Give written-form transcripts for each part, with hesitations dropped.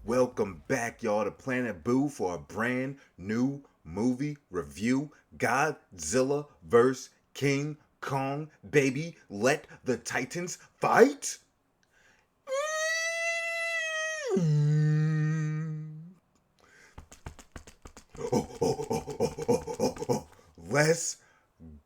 Welcome back, y'all, to Planet Boo for a brand new movie review. Godzilla vs. King Kong, baby. Let the Titans fight. Let's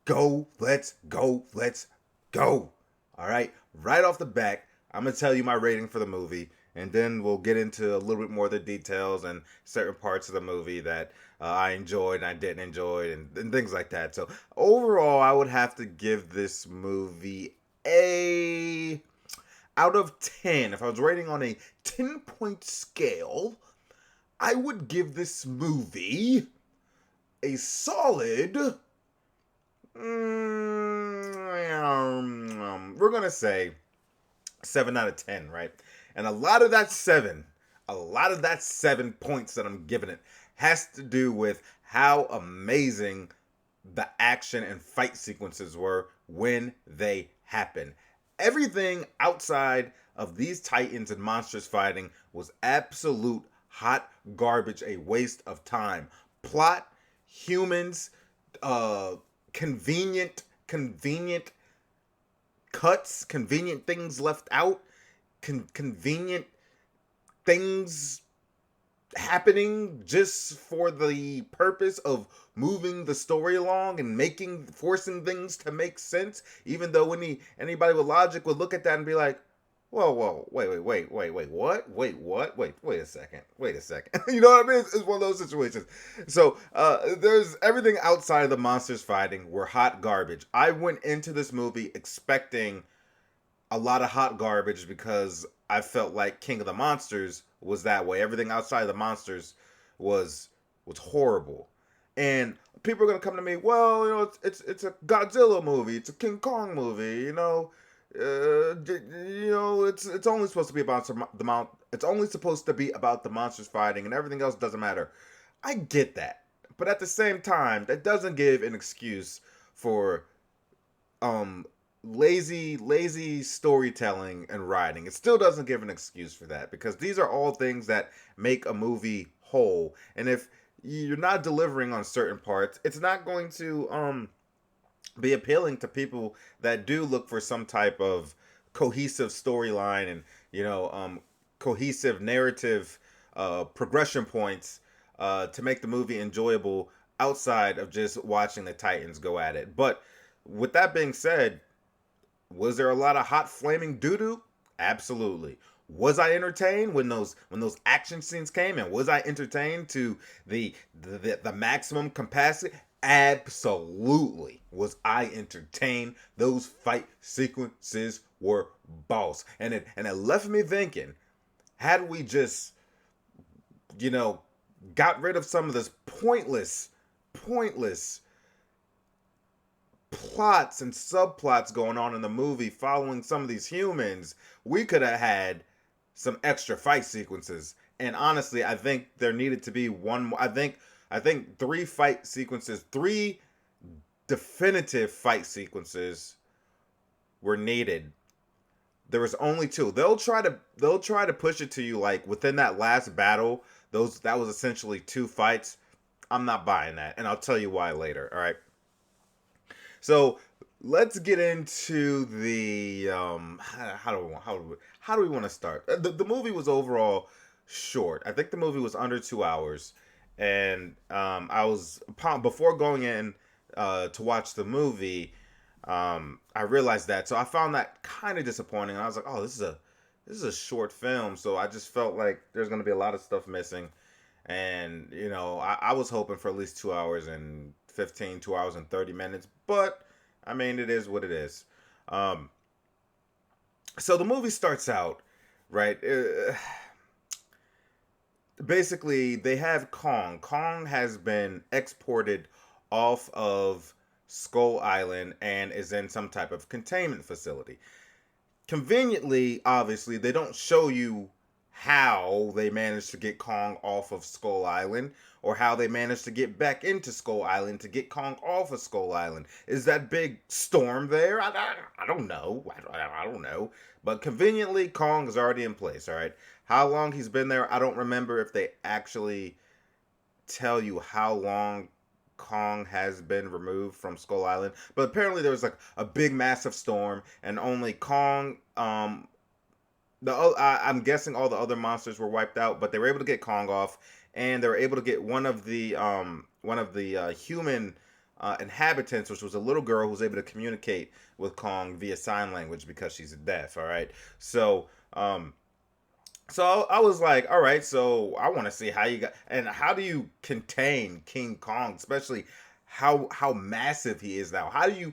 go, let's go, let's go. All right, right off the back, I'm gonna tell you my rating for the movie, and then we'll get into a little bit more of the details and certain parts of the movie that I enjoyed and I didn't enjoy, and things like that. So overall, I would have to give this movie a out of 10. If I was rating on a 10-point scale, I would give this movie a solid. We're gonna say 7 out of 10, right? And a lot of that 7 points that I'm giving it has to do with how amazing the action and fight sequences were when they happen. Everything outside of these titans and monsters fighting was absolute hot garbage, a waste of time. Plot, humans, uh, convenient cuts, convenient things left out, convenient things happening just for the purpose of moving the story along and forcing things to make sense, even though anybody with logic would look at that and be like, whoa, wait a second. You know what I mean? It's one of those situations. So there's everything outside of the monsters fighting were hot garbage. I went into this movie expecting a lot of hot garbage because I felt like King of the Monsters was that way. Everything outside of the monsters was horrible. And people are gonna come to me, well, it's a Godzilla movie, it's a King Kong movie, it's only supposed to be about it's only supposed to be about the monsters fighting, and everything else doesn't matter. I get that, but at the same time, that doesn't give an excuse for um lazy storytelling and writing. It still doesn't give an excuse for that, because these are all things that make a movie whole. And if you're not delivering on certain parts, it's not going to be appealing to people that do look for some type of cohesive storyline and cohesive narrative progression points to make the movie enjoyable outside of just watching the Titans go at it. But with that being said, was there a lot of hot flaming doo doo? Absolutely. Was I entertained when those action scenes came, and was I entertained to the maximum capacity? Absolutely. Was I entertained? Those fight sequences were boss, and it left me thinking. Had we just got rid of some of this pointless plots and subplots going on in the movie following some of these humans, we could have had some extra fight sequences. And honestly, I think there needed to be one more. I think three definitive fight sequences were needed. There was only two. They'll try to push it to you like within that last battle. That was essentially two fights. I'm not buying that, and I'll tell you why later. All right. So let's get into the how do we want to start? The movie was overall short. I think the movie was under 2 hours, and I was before going in to watch the movie. I realized that, so I found that kind of disappointing. And I was like, oh, this is a short film, so I just felt like there's gonna be a lot of stuff missing. And I was hoping for at least 2 hours and 15, 2 hours and 30 minutes, but I mean, it is what it is. Um, so the movie starts out right. Basically, they have Kong. Kong has been exported off of Skull Island and is in some type of containment facility. Conveniently, obviously, they don't show you how they managed to get Kong off of Skull Island, or how they managed to get back into Skull Island to get Kong off of Skull Island. Is that big storm there? I don't know. I don't know. But conveniently, Kong is already in place, all right? How long he's been there, I don't remember if they actually tell you how long Kong has been removed from Skull Island. But apparently there was like a big massive storm, and only Kong, I'm guessing all the other monsters were wiped out, but they were able to get Kong off, and they were able to get one of the human inhabitants, which was a little girl who was able to communicate with Kong via sign language because she's deaf. All right, so I was like, all right, so I want to see how you got, and how do you contain King Kong, especially how massive he is now. How do you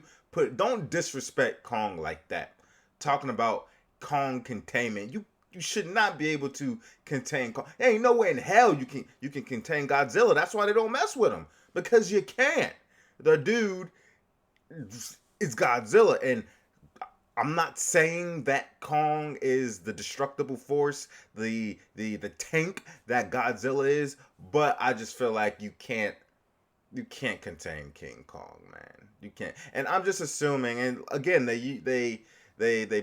don't disrespect Kong like that. Talking about Kong containment, you should not be able to contain Kong. There ain't no way in hell you can contain Godzilla. That's why they don't mess with him, because you can't. The dude is Godzilla, and I'm not saying that Kong is the destructible force, the tank that Godzilla is, but I just feel like you can't contain King Kong, man. You can't. And I'm just assuming, and again, they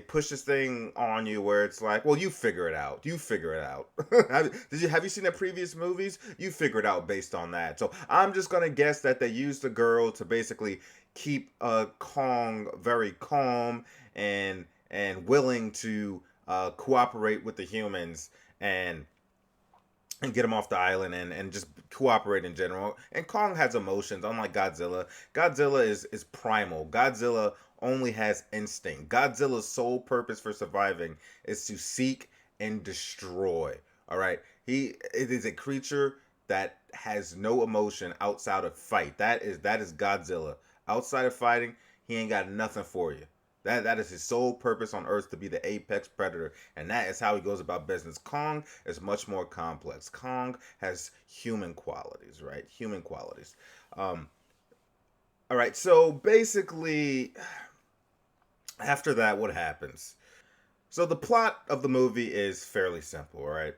push this thing on you where it's like, well, you figure it out. You figure it out. Have you seen the previous movies? You figure it out based on that. So I'm just gonna guess that they used the girl to basically keep Kong very calm and willing to cooperate with the humans and get him off the island and just cooperate in general. And Kong has emotions, unlike Godzilla. Godzilla is primal. Godzilla only has instinct. Godzilla's sole purpose for surviving is to seek and destroy. All right, it is a creature that has no emotion outside of fight. That is Godzilla. Outside of fighting, he ain't got nothing for you. That is his sole purpose on Earth, to be the apex predator, and that is how he goes about business. Kong is much more complex. Kong has human qualities, right? Human qualities. All right, so basically, after that, what happens? So the plot of the movie is fairly simple, right?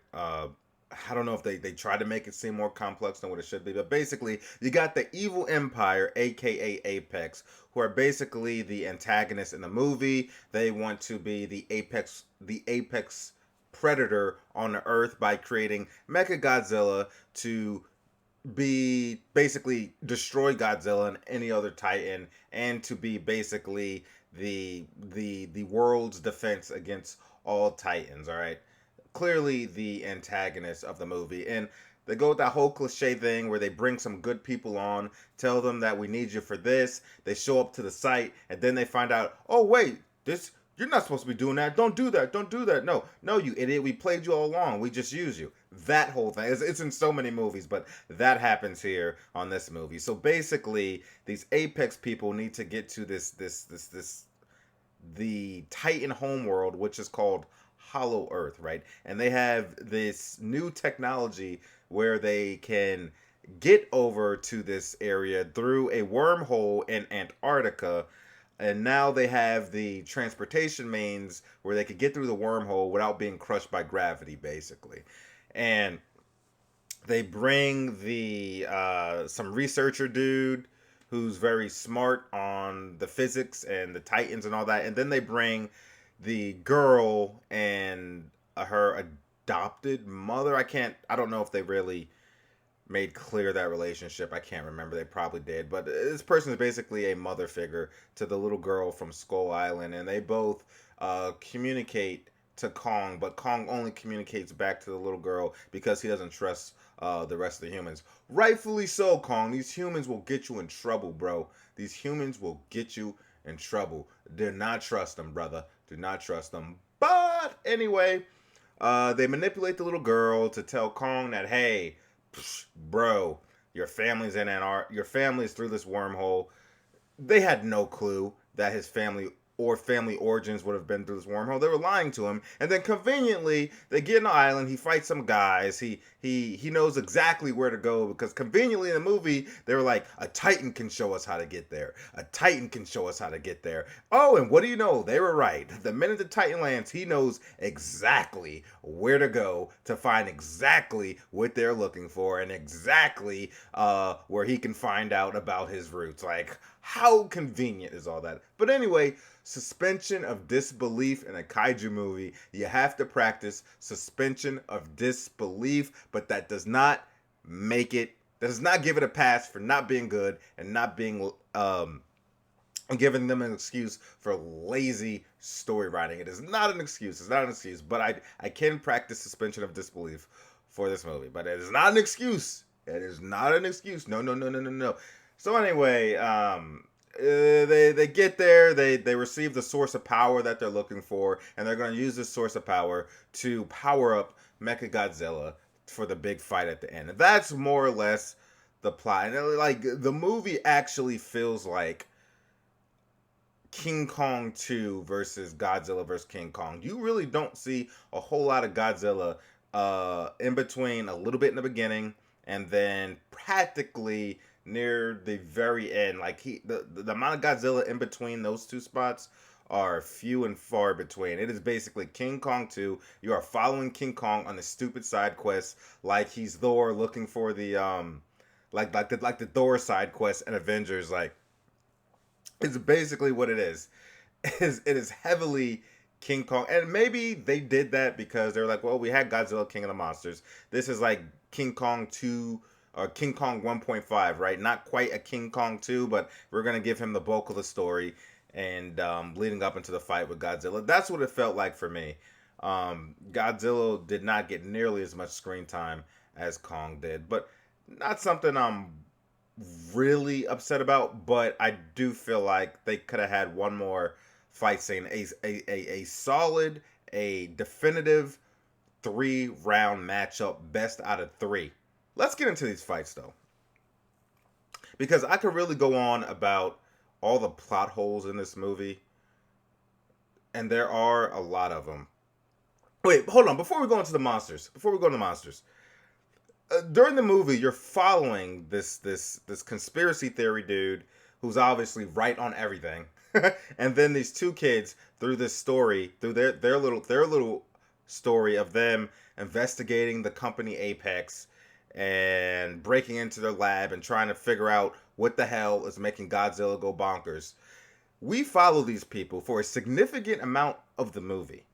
I don't know if they try to make it seem more complex than what it should be, but basically, you got the evil empire, aka Apex, who are basically the antagonists in the movie. They want to be the apex predator on the Earth by creating Mecha Godzilla to be basically destroy Godzilla and any other Titan, and to be basically the world's defense against all Titans. All right, clearly the antagonist of the movie, and they go with that whole cliche thing where they bring some good people on, tell them that we need you for this. They show up to the site, and then they find out, oh wait, this you're not supposed to be doing that. Don't do that. Don't do that. No, no, you idiot. We played you all along. We just used you. That whole thing. It's in so many movies, but that happens here on this movie. So basically, these Apex people need to get to this the Titan homeworld, which is called Hollow Earth, right? And they have this new technology where they can get over to this area through a wormhole in Antarctica. And now they have the transportation means where they could get through the wormhole without being crushed by gravity, basically. And they bring the some researcher dude who's very smart on the physics and the Titans and all that. And then they bring the girl and her adopted mother. I don't know if they really made clear that relationship. I can't remember. They probably did. But this person is basically a mother figure to the little girl from Skull Island. And they both communicate to Kong, but Kong only communicates back to the little girl because he doesn't trust the rest of the humans. Rightfully so, Kong. These humans will get you in trouble, bro. These humans will get you in trouble. Do not trust them, brother. Do not trust them. But anyway, they manipulate the little girl to tell Kong that, hey, bro, your family's in Antarctica. Your family's through this wormhole. They had no clue that his family or family origins would have been through this wormhole. They were lying to him, and then conveniently they get on the island. He fights some guys. He knows exactly where to go because conveniently in the movie they were like, a Titan can show us how to get there. A Titan can show us how to get there. Oh, and what do you know? They were right. The minute the Titan lands, he knows exactly where to go to find exactly what they're looking for and exactly where he can find out about his roots. Like, how convenient is all that? But anyway, suspension of disbelief in a kaiju movie. You have to practice suspension of disbelief, but that does not give it a pass for not being good and not being and giving them an excuse for lazy story writing. It is not an excuse. It's not an excuse, but I can practice suspension of disbelief for this movie, but it is not an excuse. It is not an excuse. No, no, no, no, no, no. So anyway, they get there, they receive the source of power that they're looking for, and they're going to use this source of power to power up Mechagodzilla for the big fight at the end. And that's more or less the plot. And like, the movie actually feels like King Kong 2 versus Godzilla versus King Kong. You really don't see a whole lot of Godzilla in between, a little bit in the beginning, and then practically near the very end. Like, the amount of Godzilla in between those two spots are few and far between. It is basically King Kong 2. You are following King Kong on a stupid side quest, like he's Thor looking for the like the Thor side quest in Avengers. Like, it's basically what it is. It is heavily King Kong, and maybe they did that because they were like, well, we had Godzilla King of the Monsters. This is like King Kong 2 or King Kong 1.5, right? Not quite a King Kong 2, but we're gonna give him the bulk of the story and leading up into the fight with Godzilla. That's what it felt like for me. Godzilla did not get nearly as much screen time as Kong did, but not something I'm really upset about, but I do feel like they could have had one more fight scene, a solid, a definitive 3-round matchup, best out of 3. Let's get into these fights though, because I could really go on about all the plot holes in this movie, and there are a lot of them. Wait, hold on, before we go into the monsters, during the movie, you're following this conspiracy theory dude who's obviously right on everything, and then these two kids through this story, through their little story of them investigating the company Apex and breaking into their lab and trying to figure out what the hell is making Godzilla go bonkers. We follow these people for a significant amount of the movie,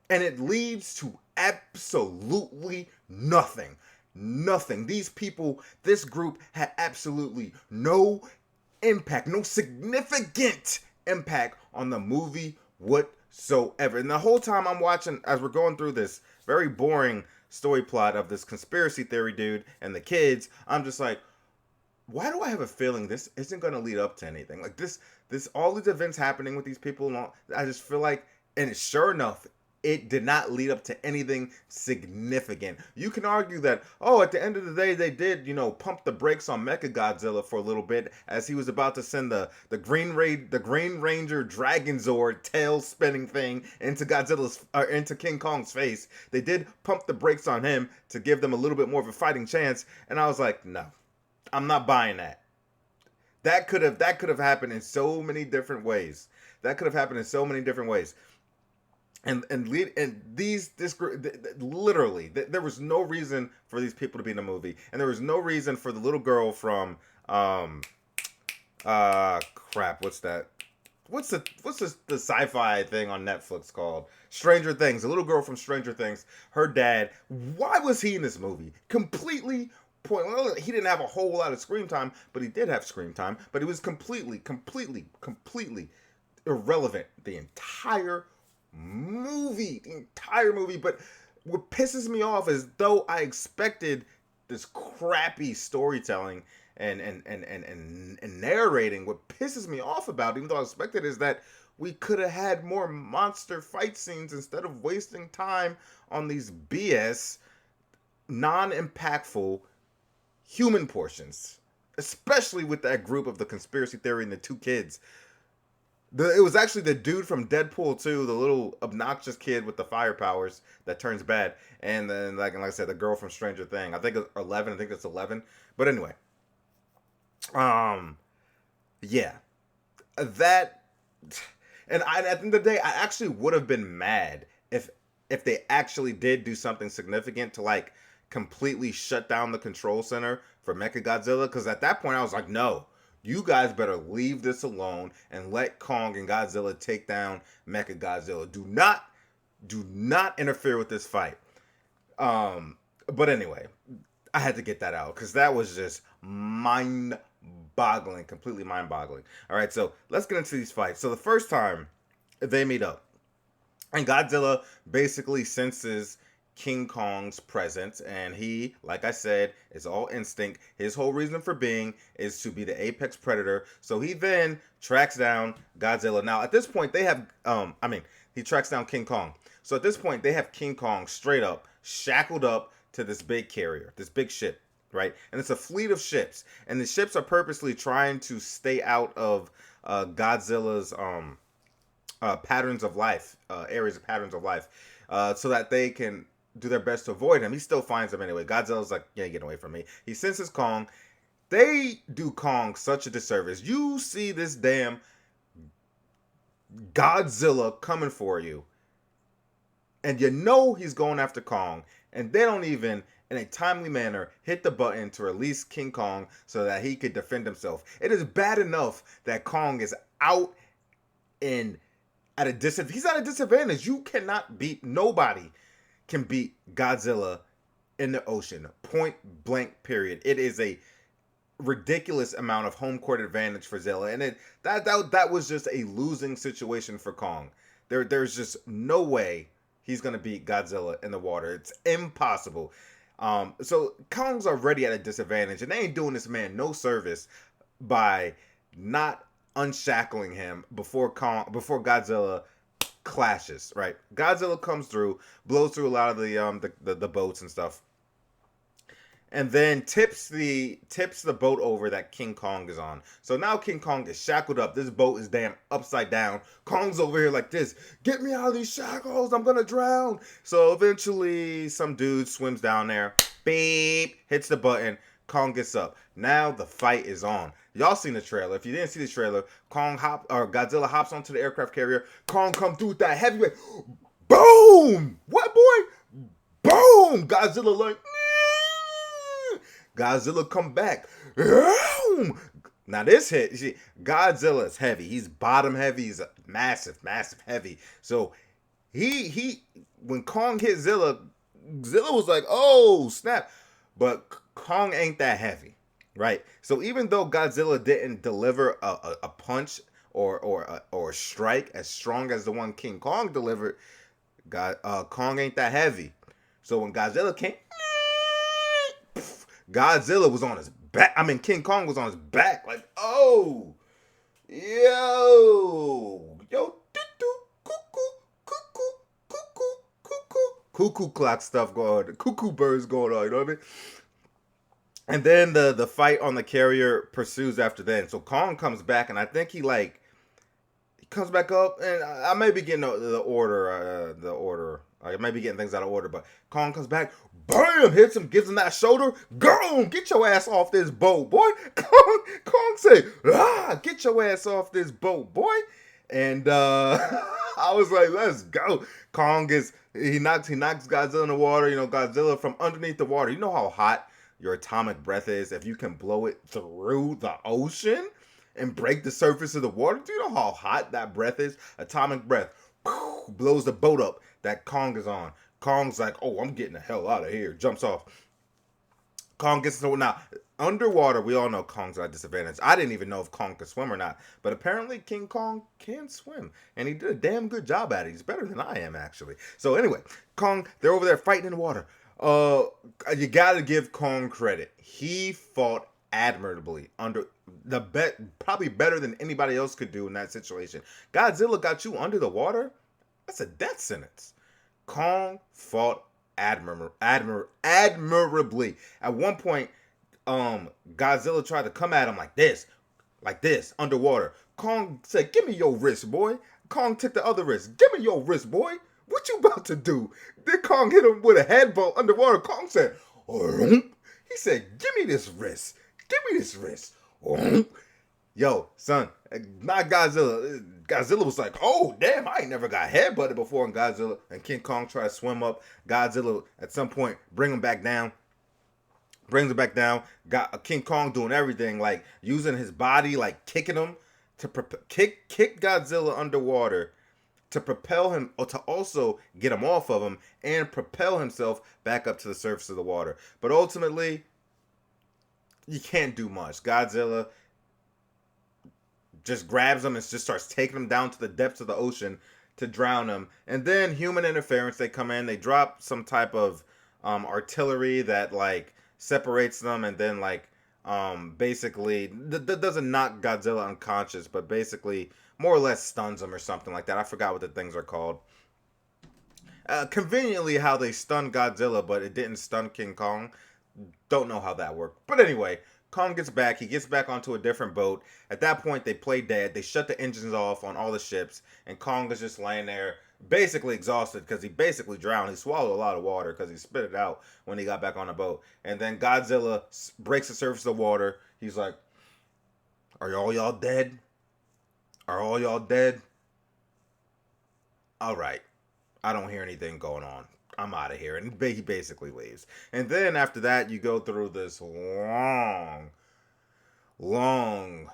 and it leads to absolutely nothing. Nothing. These people, this group had absolutely no impact, no significant impact on the movie whatsoever. And the whole time I'm watching, as we're going through this very boring story plot of this conspiracy theory dude and the kids, I'm just like, why do I have a feeling this isn't going to lead up to anything? Like, this all these events happening with these people, and all, I just feel like, and sure enough, it did not lead up to anything significant. You can argue that, oh, at the end of the day, they did, pump the brakes on Mechagodzilla for a little bit as he was about to send the Green Ranger Dragon Zord tail spinning thing into King Kong's face. They did pump the brakes on him to give them a little bit more of a fighting chance, and I was like, no, I'm not buying that. That could have happened in so many different ways. And this group, literally, there was no reason for these people to be in the movie, and there was no reason for the little girl from what's that? What's the sci-fi thing on Netflix called? Stranger Things. The little girl from Stranger Things. Her dad. Why was he in this movie? Completely point. Well, he didn't have a whole lot of screen time, but he did have screen time. But he was completely irrelevant the entire movie. But what pisses me off is, though I expected this crappy storytelling and narrating, what pisses me off about it, even though I expected, is that we could have had more monster fight scenes instead of wasting time on these BS non-impactful human portions, especially with that group of the conspiracy theory and the two kids. It was actually the dude from Deadpool 2, the little obnoxious kid with the fire powers that turns bad, and then like I said, the girl from Stranger Thing. I think it's 11. I think it's 11. But anyway, um, yeah, that, and at the end of the day, I actually would have been mad if they actually did do something significant to like completely shut down the control center for Mechagodzilla. Because at that point, I was like, no, you guys better leave this alone and let Kong and Godzilla take down Mechagodzilla. Do not interfere with this fight. But anyway, I had to get that out because that was just mind-boggling, completely mind-boggling. All right, so let's get into these fights. So the first time they meet up, and Godzilla basically senses King Kong's presence, and he, like I said, is all instinct. His whole reason for being is to be the apex predator. So he then tracks down Godzilla. Now, at this point, they have, he tracks down King Kong. So at this point, they have King Kong straight up, shackled up to this big carrier, this big ship, right? And it's a fleet of ships, and the ships are purposely trying to stay out of Godzilla's patterns of life, areas of patterns of life, so that they can do their best to avoid him. He still finds them anyway. Godzilla's like, yeah, get away from me. He senses Kong. They do Kong such a disservice. You see this damn Godzilla coming for you, and you know he's going after Kong, and they don't even, in a timely manner, hit the button to release King Kong so that he could defend himself. It is bad enough that Kong is out in at a disadvantage. He's at a disadvantage. You cannot beat, nobody can beat Godzilla in the ocean. Point blank, period. It is a ridiculous amount of home court advantage for Zilla, and that was just a losing situation for Kong. There's just no way he's gonna beat Godzilla in the water. It's impossible. So Kong's already at a disadvantage, and they ain't doing this man no service by not unshackling him before Godzilla clashes. Right, Godzilla comes through, blows through a lot of the boats and stuff, and then tips the boat over that King Kong is on. So now King Kong is shackled up. This boat is damn upside down. Kong's over here like this. Get me out of these shackles. I'm gonna drown. So eventually some dude swims down there. Beep. Hits the button. Kong gets up. Now the fight is on. Y'all seen the trailer. If you didn't see the trailer, Godzilla hops onto the aircraft carrier. Kong come through with that heavyweight. Boom! What, boy? Boom! Godzilla like, Godzilla come back. Now this hit, you see, Godzilla is heavy. He's bottom heavy. He's massive heavy. So he when Kong hit Zilla was like, oh snap. But Kong ain't that heavy, right? So even though Godzilla didn't deliver a punch or a strike as strong as the one King Kong delivered, Kong ain't that heavy. So when Godzilla came, Godzilla was on his back. I mean, King Kong was on his back. Like, oh, yo, cuckoo clock stuff going on. Cuckoo birds going on. You know what I mean? And then the fight on the carrier pursues after that. So Kong comes back, and I think he comes back up, and I may be getting the order. I may be getting things out of order, but Kong comes back, bam, hits him, gives him that shoulder. Go, get your ass off this boat, boy. Kong say, get your ass off this boat, boy. And I was like, let's go. Kong knocks Godzilla in the water. You know, Godzilla from underneath the water. You know how hot your atomic breath is if you can blow it through the ocean and break the surface of the water? Do you know how hot that breath is? Atomic breath blows the boat up that Kong is on. Kong's like, oh, I'm getting the hell out of here. Jumps off. Kong gets to now underwater. We all know Kong's at a disadvantage. I didn't even know if Kong could swim or not, but apparently King Kong can swim, and he did a damn good job at it. He's better than I am, actually. So anyway, Kong, they're over there fighting in the water. You gotta give Kong credit. He fought admirably under the probably better than anybody else could do in that situation. Godzilla got you under the water. That's a death sentence. Kong fought admirably. At one point, Godzilla tried to come at him like this. like this, underwater. Kong said, "Give me your wrist, boy." Kong took the other wrist. "Give me your wrist, boy. What you about to do?" Then Kong hit him with a headbutt underwater. Kong said, "Oomp." He said, "Give me this wrist. Give me this wrist." Oomp. Yo, son, not Godzilla. Godzilla was like, "Oh, damn, I ain't never got headbutted before." And Godzilla and King Kong try to swim up. Godzilla, at some point, bring him back down. Brings him back down. Got King Kong doing everything, like using his body, like kicking him to kick Godzilla underwater to propel him, or to also get him off of him and propel himself back up to the surface of the water. But ultimately, you can't do much. Godzilla just grabs him and just starts taking him down to the depths of the ocean to drown him. And then human interference, they come in, they drop some type of artillery that like separates them, and then like basically that doesn't knock Godzilla unconscious, but basically more or less stuns him or something like that. I forgot what the things are called. Conveniently how they stunned Godzilla, but it didn't stun King Kong. Don't know how that worked. But anyway, Kong gets back. He gets back onto a different boat. At that point, they play dead. They shut the engines off on all the ships, and Kong is just laying there, basically exhausted because he basically drowned. He swallowed a lot of water because he spit it out when he got back on the boat. And then Godzilla breaks the surface of the water. He's like, "Are all y'all dead? Are all y'all dead? All right. I don't hear anything going on. I'm out of here." And he basically leaves. And then after that, you go through this long, long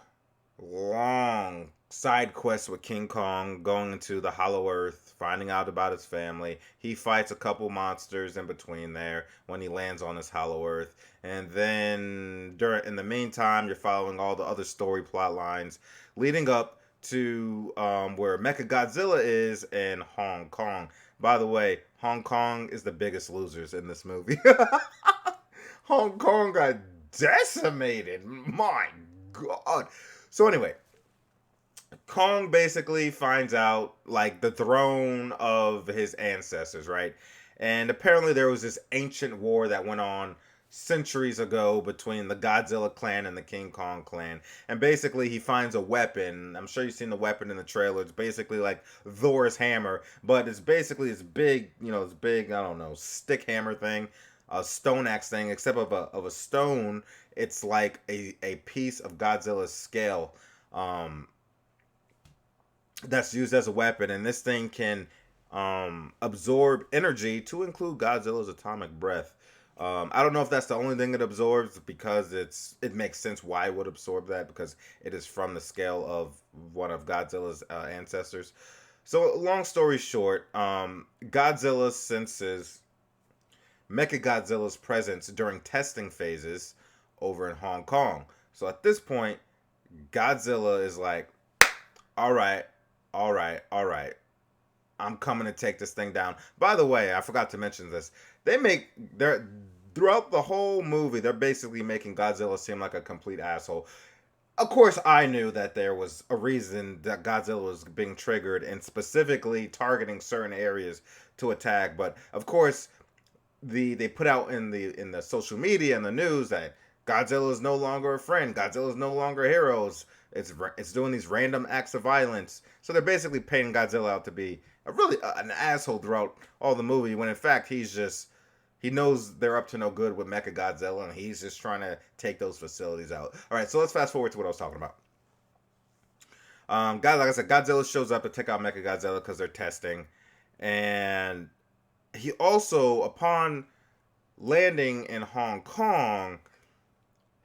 side quest with King Kong, going into the Hollow Earth, finding out about his family. He fights a couple monsters in between there when he lands on this Hollow Earth. And then in the meantime, you're following all the other story plot lines leading up to where Mechagodzilla is in Hong Kong. By the way, Hong Kong is the biggest losers in this movie. Hong Kong got decimated. My God. So anyway, Kong basically finds out like the throne of his ancestors, right? And apparently there was this ancient war that went on centuries ago between the Godzilla clan and the King Kong clan. And basically he finds a weapon. I'm sure you've seen the weapon in the trailer. It's basically like Thor's hammer, but it's basically this big, this big, I don't know, stick hammer thing, a stone axe thing, except of a stone. It's like a piece of Godzilla's scale. That's used as a weapon, and this thing can absorb energy to include Godzilla's atomic breath. I don't know if that's the only thing it absorbs, because it makes sense why it would absorb that, because it is from the scale of one of Godzilla's ancestors. So long story short, Godzilla senses Mechagodzilla's presence during testing phases over in Hong Kong. So at this point, Godzilla is like, all right, all right, all right. I'm coming to take this thing down. By the way, I forgot to mention this. They're throughout the whole movie, they're basically making Godzilla seem like a complete asshole. Of course, I knew that there was a reason that Godzilla was being triggered and specifically targeting certain areas to attack. But of course, they put out in the social media and the news that Godzilla is no longer a friend. Godzilla is no longer heroes. It's doing these random acts of violence. So they're basically painting Godzilla out to be an asshole throughout all the movie, when in fact he knows they're up to no good with Mechagodzilla, and he's just trying to take those facilities out. All right, so let's fast forward to what I was talking about. Like I said, Godzilla shows up to take out Mechagodzilla because they're testing, and he also, upon landing in Hong Kong,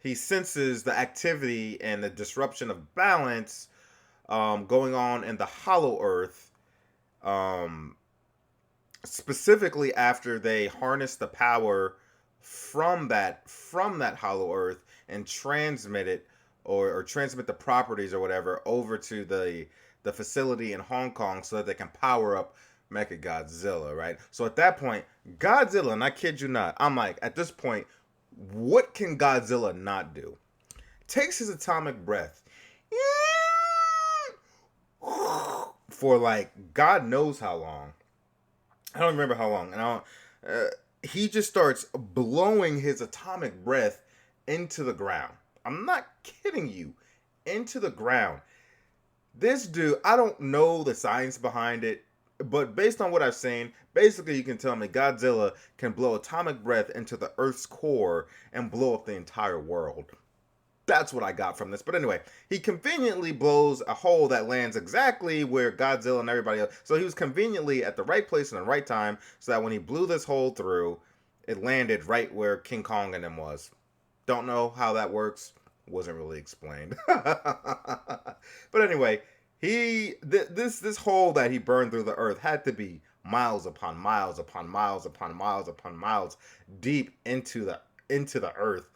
he senses the activity and the disruption of balance going on in the Hollow Earth, specifically after they harness the power from that Hollow Earth and transmit it, or transmit the properties or whatever over to the facility in Hong Kong, so that they can power up Mechagodzilla, right? So at that point, Godzilla, and I kid you not, I'm like, at this point, what can Godzilla not do? Takes his atomic breath for like God knows how long. I don't remember how long. And he just starts blowing his atomic breath into the ground. I'm not kidding you. into the ground. This dude, I don't know the science behind it, but based on what I've seen, basically you can tell me Godzilla can blow atomic breath into the Earth's core and blow up the entire world. That's what I got from this. But anyway, he conveniently blows a hole that lands exactly where Godzilla and everybody else. So he was conveniently at the right place in the right time, so that when he blew this hole through, it landed right where King Kong and them was. Don't know how that works. Wasn't really explained. But anyway, this hole that he burned through the earth had to be miles upon miles upon miles upon miles upon miles deep into the earth.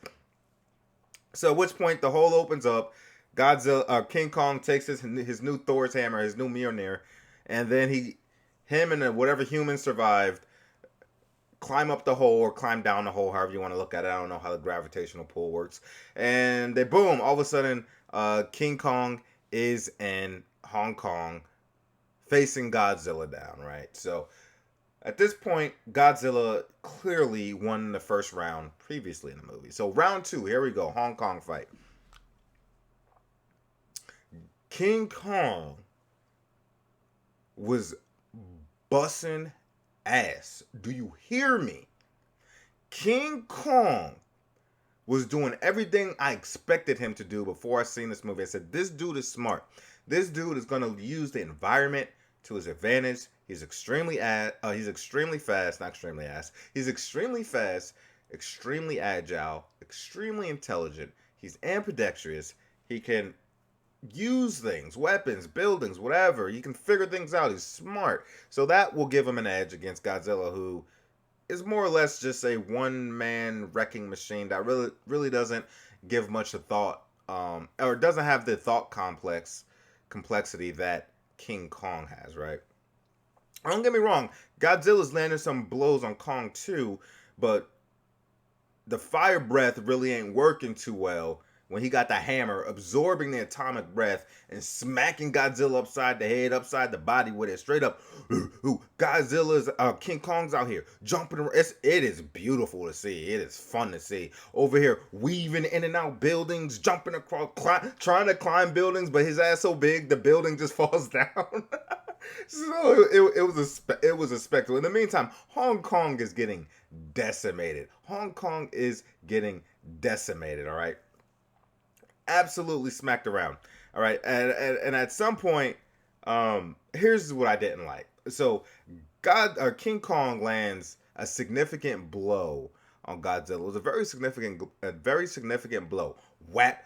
So at which point the hole opens up. King Kong takes his new Thor's hammer, his new Mjolnir, and then him and whatever human survived climb up the hole or climb down the hole, however you want to look at it. I don't know how the gravitational pull works. And they boom, all of a sudden, King Kong is in Hong Kong facing Godzilla down, right? So at this point, Godzilla clearly won the first round previously in the movie. So round two, here we go, Hong Kong fight. King Kong was bussing ass. Do you hear me? King Kong was doing everything I expected him to do before I seen this movie. I said, this dude is smart. This dude is going to use the environment to his advantage. He's extremely fast, not extremely ass. He's extremely fast, extremely agile, extremely intelligent. He's ambidextrous. He can use things, weapons, buildings, whatever. He can figure things out. He's smart. So that will give him an edge against Godzilla, who is more or less just a one-man wrecking machine that really doesn't give much of thought, or doesn't have the thought complexity that King Kong has, right? Don't get me wrong, Godzilla's landing some blows on Kong too, but the fire breath really ain't working too well when he got the hammer, absorbing the atomic breath and smacking Godzilla upside the head, upside the body with it, straight up. Godzilla's, King Kong's out here jumping around. It is beautiful to see. It is fun to see. Over here, weaving in and out buildings, jumping across, trying to climb buildings, but his ass so big, the building just falls down. So it was a spectacle. In the meantime, Hong Kong is getting decimated. Hong Kong is getting decimated, all right? Absolutely smacked around. All right. And at some point, here's what I didn't like. So King Kong lands a significant blow on Godzilla. It was a very significant blow. Whap,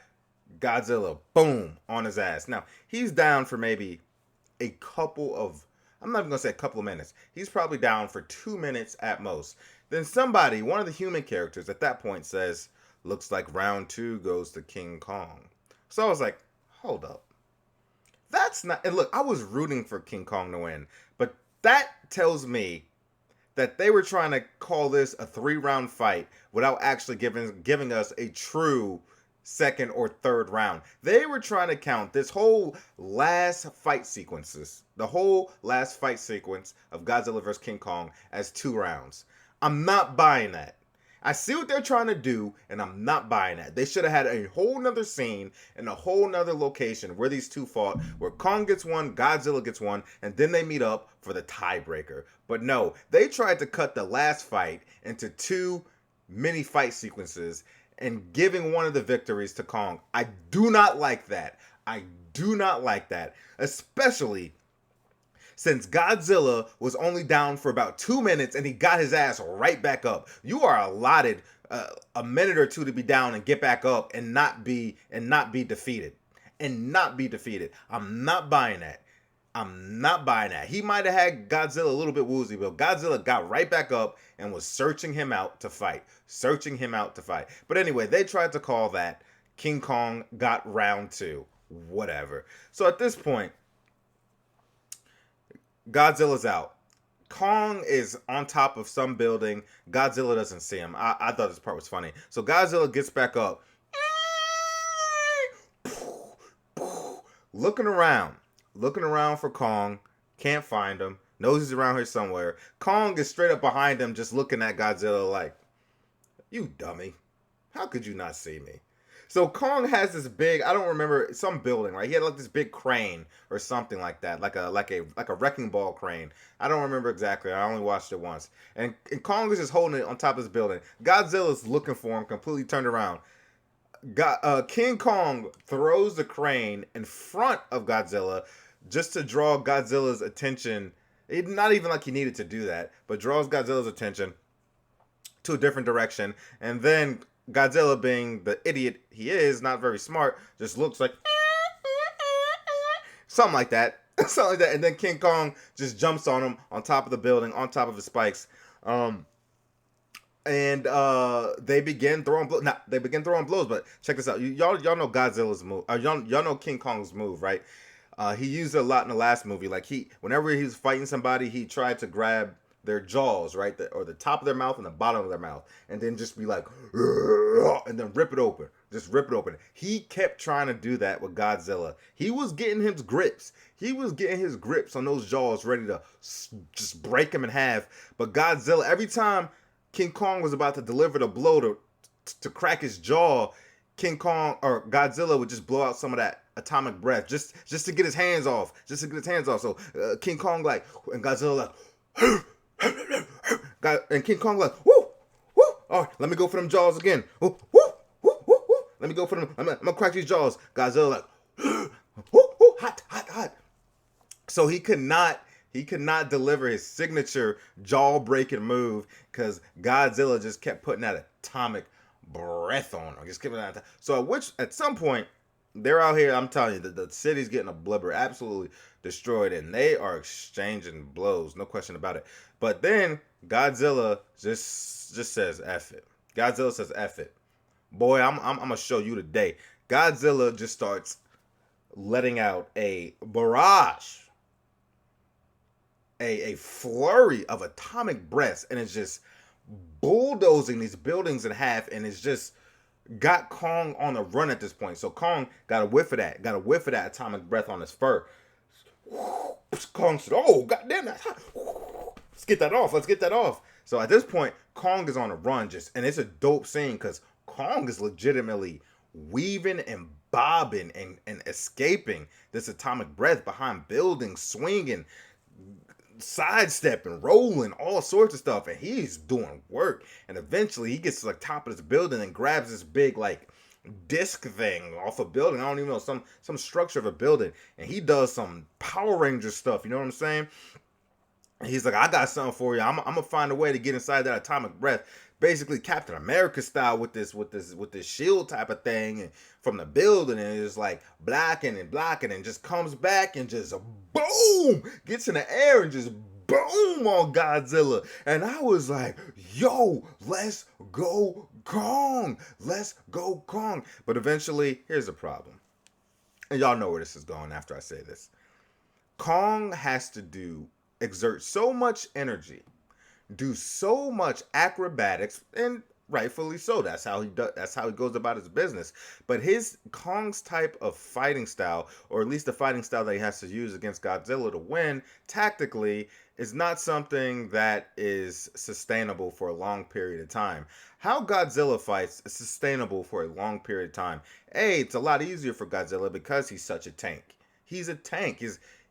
Godzilla, boom, on his ass. Now, he's down for maybe I'm not even gonna say a couple of minutes. He's probably down for 2 minutes at most. Then one of the human characters at that point says, looks like round two goes to King Kong. So I was like, hold up. That's not... And look, I was rooting for King Kong to win. But that tells me that they were trying to call this a 3-round fight without actually giving us a true second or third round. They were trying to count this whole last fight sequence of Godzilla vs. King Kong as 2 rounds. I'm not buying that. I see what they're trying to do, and I'm not buying that. They should have had a whole nother scene and a whole nother location where these two fought, where Kong gets one, Godzilla gets one, and then they meet up for the tiebreaker. But no, they tried to cut the last fight into 2 mini fight sequences and giving one of the victories to Kong. I do not like that. I do not like that. Especially since Godzilla was only down for about 2 minutes and he got his ass right back up. You are allotted a minute or two to be down and get back up and not be defeated. I'm not buying that. I'm not buying that. He might have had Godzilla a little bit woozy, but Godzilla got right back up and was searching him out to fight. But anyway, they tried to call that. King Kong got round 2. Whatever. So at this point, Godzilla's out. Kong is on top of some building. Godzilla doesn't see him. I thought this part was funny. So Godzilla gets back up. Looking around for Kong. Can't find him. Knows he's around here somewhere. Kong is straight up behind him just looking at Godzilla like, you dummy. How could you not see me? So Kong has this big, I don't remember, some building, right? He had like this big crane or something like that, like a wrecking ball crane. I don't remember exactly. I only watched it once. And Kong is just holding it on top of this building. Godzilla's looking for him, completely turned around. King Kong throws the crane in front of Godzilla just to draw Godzilla's attention. Not even like he needed to do that, but draws Godzilla's attention to a different direction. And then Godzilla, being the idiot he is, not very smart, just looks like something like that. Something like that. And then King Kong just jumps on him on top of the building, on top of his spikes. And they begin throwing blows. Nah, they begin throwing blows. But check this out. Y'all know Godzilla's move. Y'all know King Kong's move, right? He used it a lot in the last movie. Like whenever he's fighting somebody, he tried to grab their jaws, right, or the top of their mouth and the bottom of their mouth, and then just be like, and then rip it open. Just rip it open. He kept trying to do that with Godzilla. He was getting his grips. He was getting his grips on those jaws, ready to just break him in half. But Godzilla, every time King Kong was about to deliver the blow to crack his jaw, King Kong or Godzilla would just blow out some of that atomic breath just to get his hands off. So King Kong and Godzilla and King Kong woo, woo. All right, let me go for them jaws again. Woo, woo, woo, woo, woo. Let me go for them. I'm gonna crack these jaws. Godzilla woo, woo, hot, hot, hot. So he could not deliver his signature jaw-breaking move because Godzilla just kept putting that atomic breath on him. Just giving that. So at some point, they're out here. I'm telling you, the city's getting obliterated, absolutely destroyed, and they are exchanging blows, no question about it. But then Godzilla just says F it. Godzilla says F it. Boy, I'm gonna show you today. Godzilla just starts letting out a barrage, a flurry of atomic breaths, and it's just bulldozing these buildings in half, and it's just got Kong on the run at this point. So Kong got a whiff of that atomic breath on his fur. Kong said, "Oh, goddamn, that's hot. Let's get that off. So at this point, Kong is on a run, and it's a dope scene because Kong is legitimately weaving and bobbing and escaping this atomic breath behind buildings, swinging, sidestepping, rolling, all sorts of stuff, and he's doing work. And eventually he gets to the top of this building and grabs this big disc thing off a building. I don't even know, some structure of a building, and he does some Power Ranger stuff, you know what I'm saying? And he's like, I got something for you. I'm gonna find a way to get inside that atomic breath, basically Captain America style, with this shield type of thing, and from the building, and it's like blocking and just comes back and just boom, gets in the air and just boom on Godzilla. And I was like, yo, let's go Kong. But eventually, here's the problem. And y'all know where this is going after I say this. Kong has to exert so much energy, do so much acrobatics, and rightfully so. That's how he goes about his business. But Kong's type of fighting style, or at least the fighting style that he has to use against Godzilla to win tactically, is not something that is sustainable for a long period of time. How Godzilla fights is sustainable for a long period of time. It's a lot easier for Godzilla because he's such a tank. He's a tank.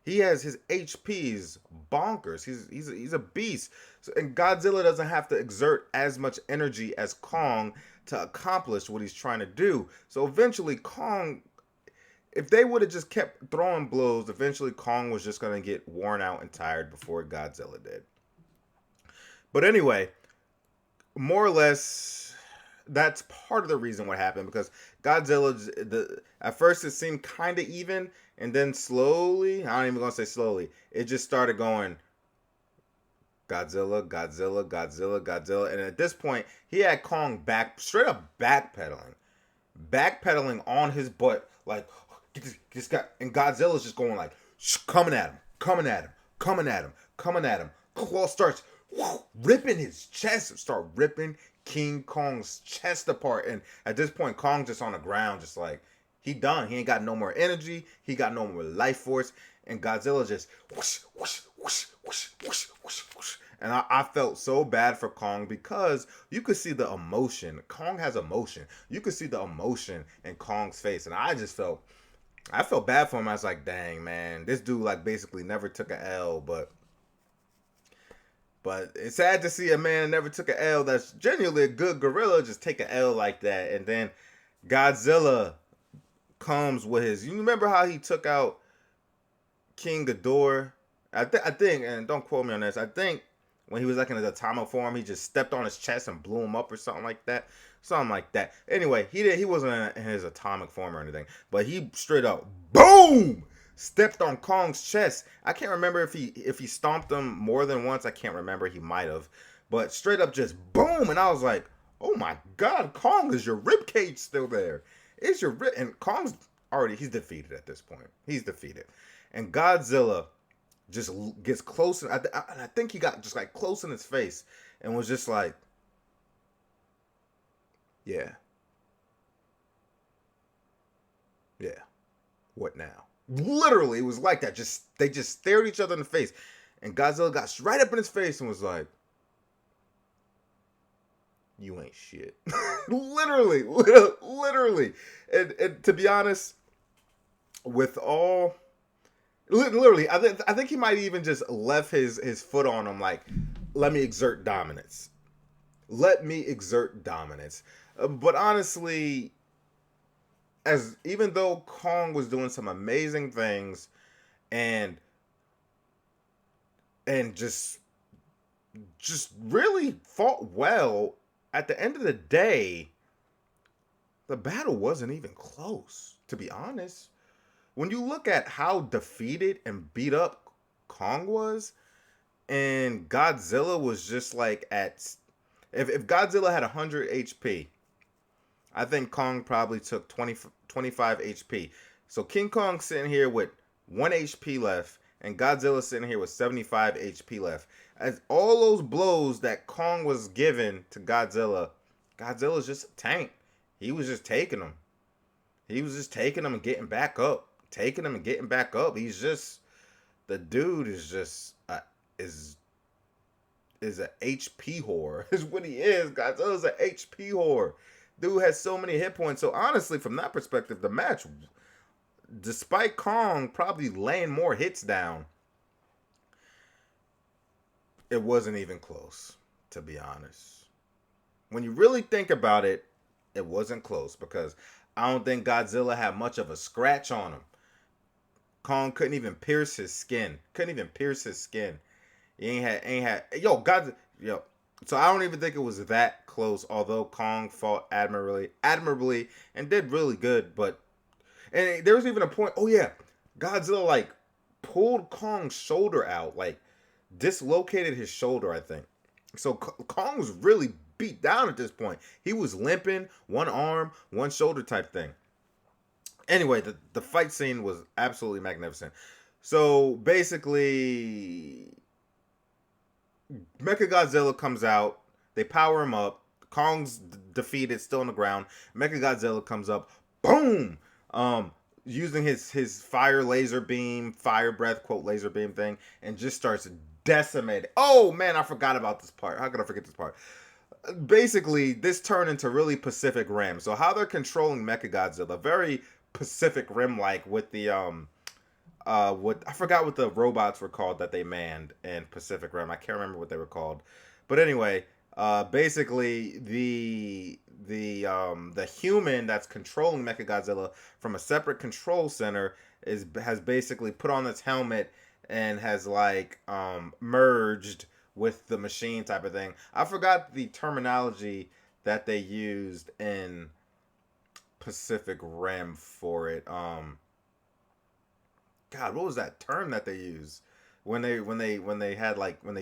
He has his HP's bonkers. He's a beast. And Godzilla doesn't have to exert as much energy as Kong to accomplish what he's trying to do. So eventually Kong, if they would have just kept throwing blows, eventually Kong was just going to get worn out and tired before Godzilla did. But anyway, more or less, that's part of the reason what happened, because Godzilla, at first it seemed kind of even, and then slowly, I ain't even gonna say slowly, it just started going Godzilla, and at this point, he had Kong straight up backpedaling on his butt, like, this guy, and Godzilla's just going like, coming at him. Claw starts ripping his chest, start ripping King Kong's chest apart, and at this point, Kong just on the ground, just like, He done. He ain't got no more energy. He got no more life force. And Godzilla just whoosh, whoosh, whoosh, whoosh, whoosh, whoosh, whoosh. And I felt so bad for Kong because you could see the emotion. Kong has emotion. You could see the emotion in Kong's face. And I felt bad for him. I was like, dang, man, this dude like basically never took a L, but it's sad to see a man that never took a L that's genuinely a good gorilla just take a L like that. And then Godzilla comes with his. You remember how he took out King Ghidorah? I think, and don't quote me on this. I think when he was like in his atomic form, he just stepped on his chest and blew him up or something like that. Something like that. Anyway, he wasn't in his atomic form or anything, but he straight up boom stepped on Kong's chest. I can't remember if he stomped him more than once. I can't remember. He might have, but straight up just boom, and I was like, oh my God, Kong, is your rib cage still there? Is your rib? And Kong's he's defeated at this point. He's defeated, and Godzilla just gets close, and I think he got just like close in his face and was just like, yeah, what now? Literally, it was like that. They just stared each other in the face, and Godzilla got right up in his face and was like, you ain't shit. literally. And to be honest, with all, literally, I think he might even just left his foot on him, like, let me exert dominance. But honestly, even though Kong was doing some amazing things and just really fought well, at the end of the day, the battle wasn't even close, to be honest. When you look at how defeated and beat up Kong was, and Godzilla was just like if Godzilla had 100 HP, I think Kong probably took 25 HP. So King Kong sitting here with 1 HP left, and Godzilla sitting here with 75 HP left. As all those blows that Kong was giving to Godzilla's just a tank. He was just taking them. And getting back up. He's just, the dude is just is an HP whore. Is what he is. Godzilla's an HP whore. Dude has so many hit points. So honestly, from that perspective, the match, despite Kong probably laying more hits down, it wasn't even close, to be honest. When you really think about it, it wasn't close because I don't think Godzilla had much of a scratch on him. Kong couldn't even pierce his skin. He ain't had yo. So I don't even think it was that close, although Kong fought admirably and did really good. And there was even a point, Godzilla like pulled Kong's shoulder out, like dislocated his shoulder, I think. So Kong was really beat down at this point. He was limping, one arm, one shoulder type thing. Anyway, the fight scene was absolutely magnificent. So basically, Mechagodzilla comes out. They power him up. Kong's defeated, still on the ground. Mechagodzilla comes up. Boom! Using his fire laser beam, fire breath, quote, laser beam thing, and just starts decimating. Oh, man, I forgot about this part. How could I forget this part? Basically, this turned into really Pacific Rim. So how they're controlling Mechagodzilla, very Pacific Rim-like with the, I forgot what the robots were called that they manned in Pacific Rim. I can't remember what they were called. But anyway, basically the human that's controlling Mechagodzilla from a separate control center has basically put on this helmet and has like merged with the machine type of thing. I forgot the terminology that they used in Pacific Rim for it. God, what was that term that they used when they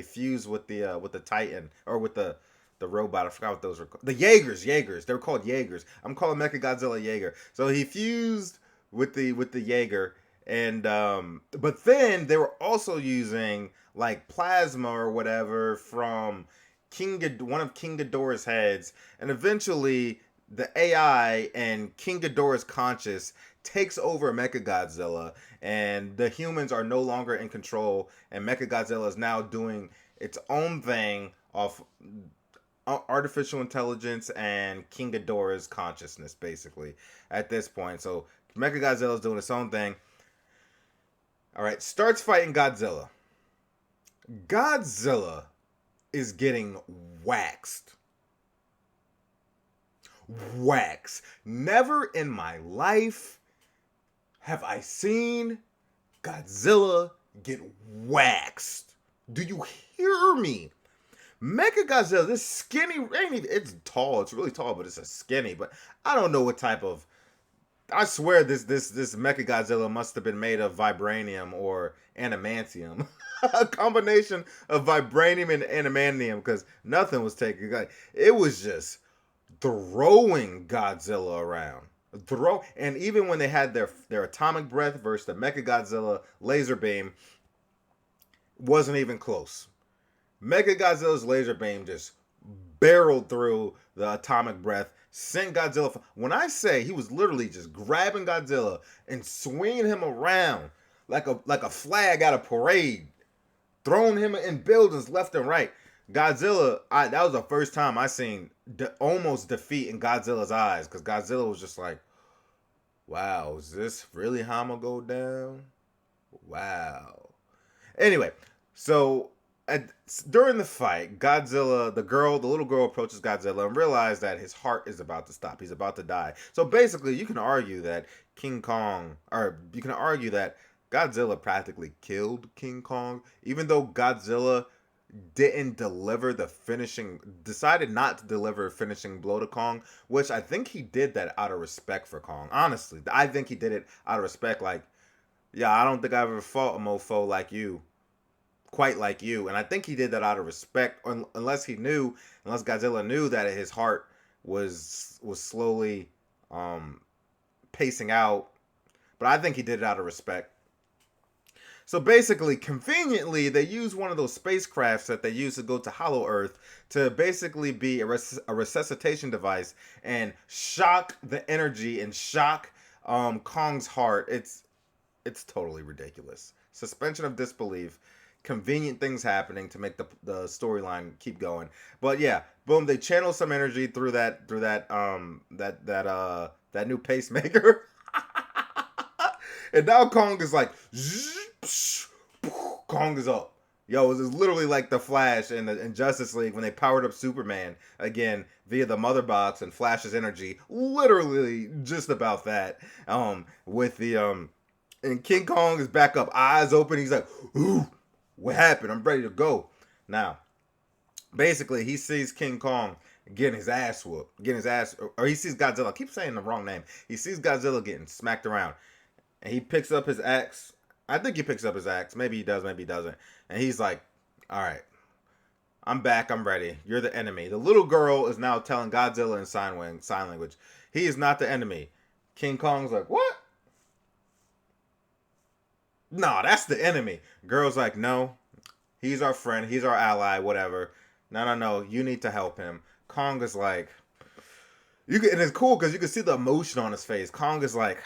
fused with the Titan or with the robot? I forgot what those were called. The Jaegers. They were called Jaegers. I'm calling Mechagodzilla Jaeger. So he fused with the Jaeger, and but then they were also using like plasma or whatever from one of King Ghidorah's heads, and eventually the AI and King Ghidorah's conscious takes over Mechagodzilla, and the humans are no longer in control, and Mechagodzilla is now doing its own thing off artificial intelligence and King Ghidorah's consciousness, basically, at this point. So Mechagodzilla is doing its own thing. All right, starts fighting Godzilla. Godzilla is getting waxed. Never in my life have I seen Godzilla get waxed. Do you hear me? Mechagodzilla, this skinny, it's tall, it's really tall, but it's a skinny. But I don't know what type of. I swear this Mechagodzilla must have been made of vibranium or adamantium, a combination of vibranium and adamantium, because nothing was taken. Like, it was just throwing Godzilla around. And even when they had their atomic breath versus the Mechagodzilla laser beam, wasn't even close. Mechagodzilla's laser beam just barreled through the atomic breath, sent Godzilla. When I say he was literally just grabbing Godzilla and swinging him around like a flag at a parade, throwing him in buildings left and right. Godzilla, that was the first time I seen almost defeat in Godzilla's eyes, because Godzilla was just like, wow, is this really how I'm gonna go down? Wow. Anyway, so during the fight, Godzilla, the little girl approaches Godzilla and realizes that his heart is about to stop. He's about to die. So basically, you can argue that Godzilla practically killed King Kong, even though Godzilla decided not to deliver a finishing blow to Kong, which I think he did that out of respect for Kong. Honestly, I think he did it out of respect. Like, yeah, I don't think I've ever fought a mofo like you. Quite like you. And I think he did that out of respect, unless Godzilla knew that his heart was slowly pacing out. But I think he did it out of respect. So basically, conveniently, they use one of those spacecrafts that they use to go to Hollow Earth to basically be a resuscitation device and shock the energy and shock Kong's heart. It's totally ridiculous. Suspension of disbelief. Convenient things happening to make the storyline keep going. But yeah, boom, they channel some energy through that new pacemaker. And now Kong is like, Kong is up. Yo, it was literally like the Flash in Justice League when they powered up Superman again via the mother box and Flash's energy. Literally just about that. With the and King Kong is back up, eyes open. He's like, ooh. What happened? I'm ready to go. Now, basically, he sees King Kong getting his ass whooped. Or he sees Godzilla. I keep saying the wrong name. He sees Godzilla getting smacked around. And he picks up his axe. I think he picks up his axe. Maybe he does, maybe he doesn't. And he's like, all right, I'm back. I'm ready. You're the enemy. The little girl is now telling Godzilla in sign language, he is not the enemy. King Kong's like, what? No, that's the enemy. Girl's like, no, he's our friend. He's our ally, whatever. No. You need to help him. Kong is like, and it's cool because you can see the emotion on his face. Kong is like,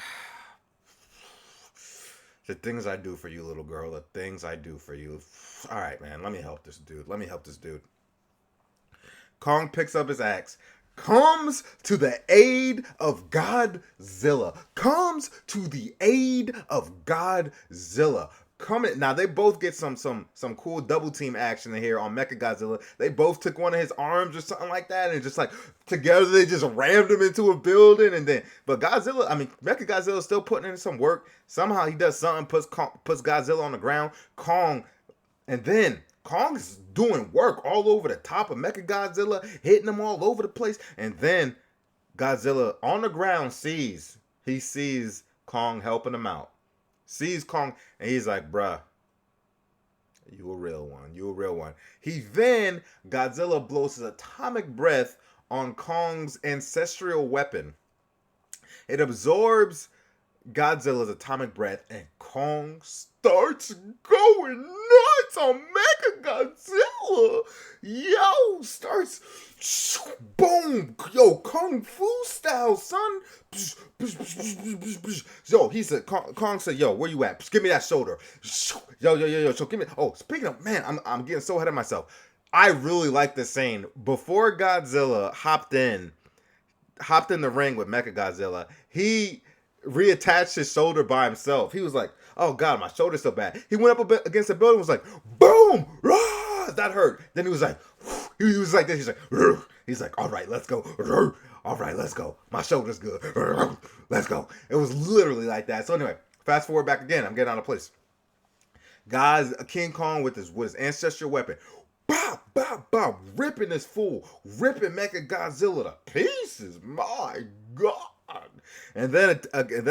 the things I do for you, little girl. The things I do for you. All right, man. Let me help this dude. Kong picks up his axe. Comes to the aid of Godzilla. Now they both get some cool double team action in here on Mechagodzilla. They both took one of his arms or something like that, and just like together they just rammed him into a building. But Mechagodzilla is still putting in some work. Somehow he does something, puts Godzilla on the ground. Kong is doing work all over the top of Mechagodzilla, hitting him all over the place. And then Godzilla on the ground sees Kong helping him out. Sees Kong, and he's like, bruh, you a real one. Godzilla blows his atomic breath on Kong's ancestral weapon. It absorbs Godzilla's atomic breath, and Kong starts going nuts on Mechagodzilla. Yo, starts boom, yo, kung fu style, son. Yo, he said, Kong said, yo, where you at? Just give me that shoulder. Yo. So give me. Oh, speaking of, man, I'm getting so ahead of myself. I really like this scene. Before Godzilla hopped in the ring with Mechagodzilla, he reattached his shoulder by himself. He was like, oh God, my shoulder's so bad. He went up against the building, was like, boom, rah, that hurt. Then he was like, he was like this. He's like, rah. He's like, all right, let's go. Rah. All right, let's go. My shoulder's good. Rah. Let's go. It was literally like that. So anyway, fast forward back again. I'm getting out of place. Guys, King Kong with his ancestral weapon. Bow, bow, bow, ripping this fool, ripping Mechagodzilla to pieces. My God. And then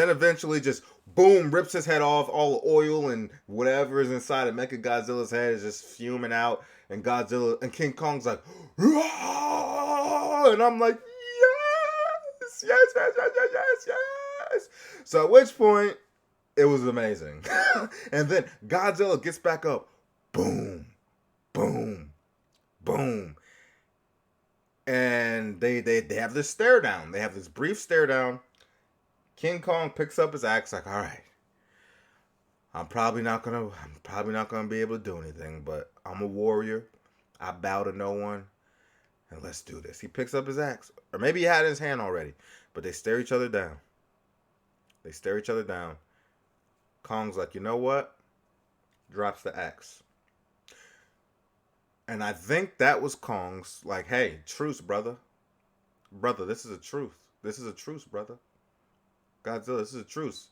eventually just boom, rips his head off. All the oil and whatever is inside of Mechagodzilla's head is just fuming out. And Godzilla and King Kong's like, Rah! And I'm like, yes. So at which point, it was amazing. And then Godzilla gets back up. Boom. Boom. Boom. And they have this stare down. They have this brief stare down. King Kong picks up his axe like, all right. I'm probably not gonna be able to do anything, but I'm a warrior. I bow to no one. And let's do this. He picks up his axe. Or maybe he had it in his hand already. But they stare each other down. Kong's like, you know what? Drops the axe. And I think that was Kong's like, hey, truce, brother. Brother, this is a truce. This is a truce, brother. Godzilla, this is a truce.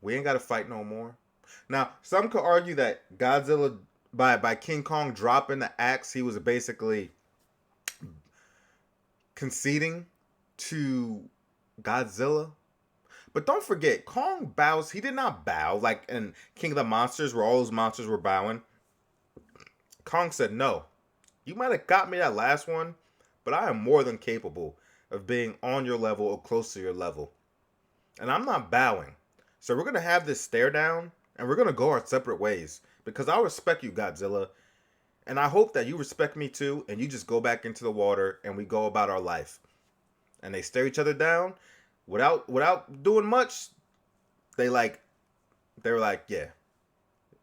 We ain't got to fight no more. Now, some could argue that Godzilla, by King Kong dropping the axe, he was basically conceding to Godzilla. But don't forget, Kong bows. He did not bow like in King of the Monsters where all those monsters were bowing. Kong said, no, you might have got me that last one, but I am more than capable of being on your level or close to your level. And I'm not bowing. So we're going to have this stare down and we're going to go our separate ways because I respect you, Godzilla. And I hope that you respect me too. And you just go back into the water and we go about our life. And they stare each other down without doing much. They were like, yeah,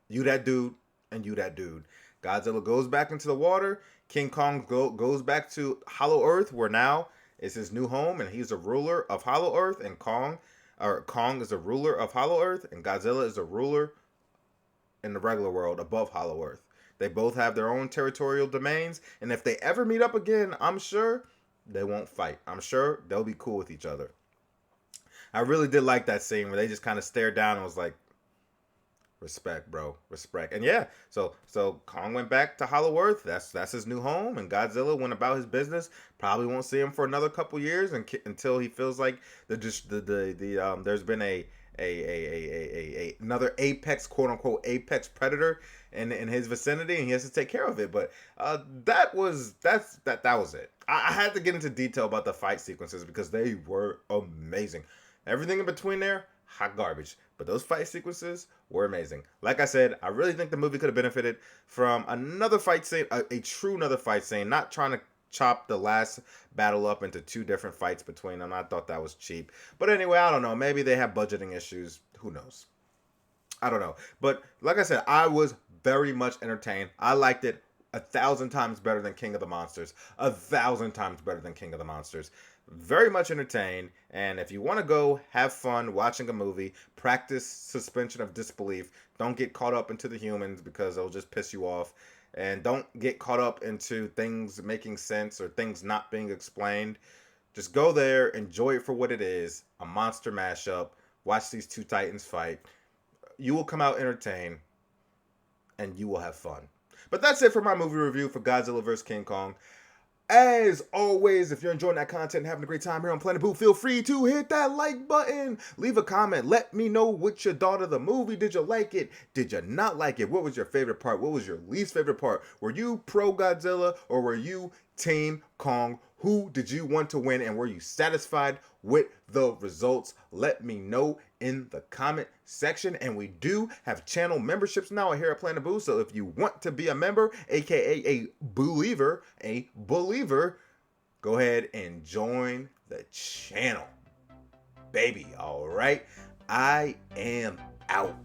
you that dude and you that dude. Godzilla goes back into the water. King Kong goes back to Hollow Earth, where now is his new home, and he's a ruler of Hollow Earth. And Kong is a ruler of Hollow Earth, and Godzilla is a ruler in the regular world above Hollow Earth. They both have their own territorial domains, and if they ever meet up again, I'm sure they won't fight. I'm sure they'll be cool with each other. I really did like that scene where they just kind of stared down and was like, respect, bro. Respect. And yeah, so Kong went back to Hollow Earth. That's his new home. And Godzilla went about his business. Probably won't see him for another couple years until he feels like there's been another apex, quote unquote, apex predator in his vicinity, and he has to take care of it. But that was it. I had to get into detail about the fight sequences because they were amazing. Everything in between there, hot garbage. But those fight sequences were amazing. Like I said, I really think the movie could have benefited from another fight scene, a true another fight scene, not trying to chop the last battle up into two different fights between them. I thought that was cheap. But anyway, I don't know. Maybe they have budgeting issues. Who knows? I don't know. But like I said, I was very much entertained. I liked it 1,000 times better than King of the Monsters. 1,000 times better than King of the Monsters. Very much entertained, and if you want to go have fun watching a movie, practice suspension of disbelief. Don't get caught up into the humans because it'll just piss you off, and don't get caught up into things making sense or things not being explained. Just go there, enjoy it for what it is, a monster mashup. Watch these two titans fight. You will come out entertained, and you will have fun. But that's it for my movie review for Godzilla vs. King Kong. As always, if you're enjoying that content and having a great time here on Planet Boo, feel free to hit that like button. Leave a comment. Let me know what you thought of the movie. Did you like it? Did you not like it? What was your favorite part? What was your least favorite part? Were you pro Godzilla or were you Team Kong? Who did you want to win and were you satisfied with the results? Let me know in the comment section. And we do have channel memberships now here at Planet Boo. So if you want to be a member, aka a believer, go ahead and join the channel. Baby, all right. I am out.